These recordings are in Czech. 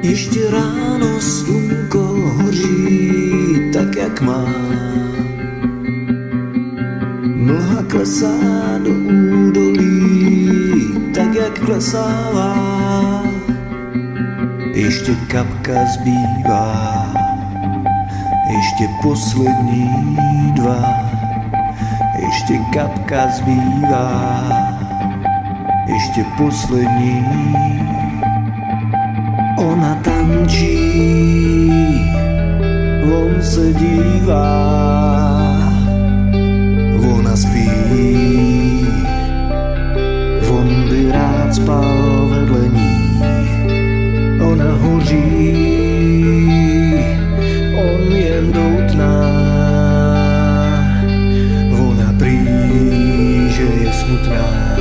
Ještě ráno slunko hoří tak, jak má. Mlha klesá do údolí tak, jak klesává. Ještě kapka zbývá, ještě poslední dva. Ještě kapka zbývá, ještě poslední. Ona tančí, on se dívá, ona spí, on by rád spal vedle ní. Ona hoří, on jen doutná, ona prý, že je smutná,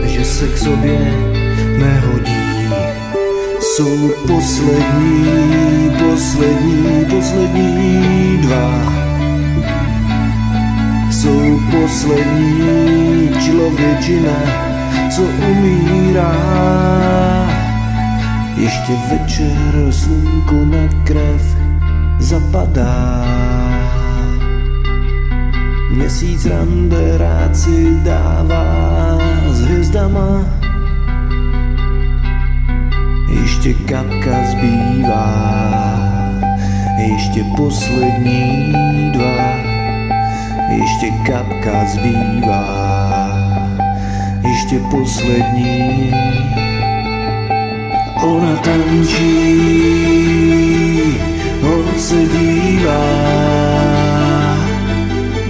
že se k sobě nehodí. Jsou poslední dva. Jsou poslední člověčina, co umírá. Ještě večer slunko na krev zapadá. Měsíc rande rád si dává s hvězdama. Ještě kapka zbývá, ještě poslední dva. Ještě kapka zbývá, ještě poslední. Ona tančí, on se dívá,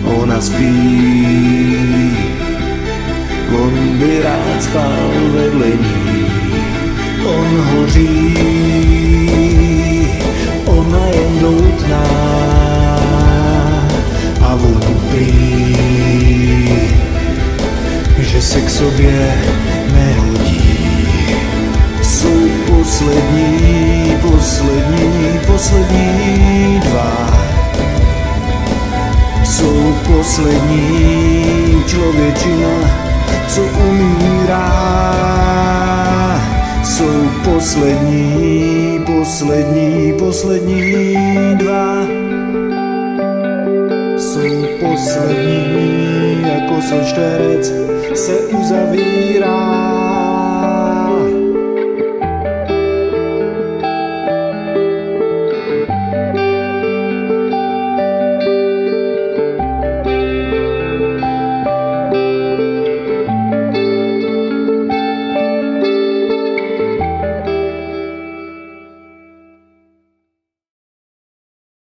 ona spí, on by rád spal vedle ní. On hoří, ona jen doutná a on prý, že se k sobě nehodí. Jsou poslední dva. Jsou poslední člověčina, co umírá. Jsou poslední dva. Jsou poslední, jako sošterec se uzavírá.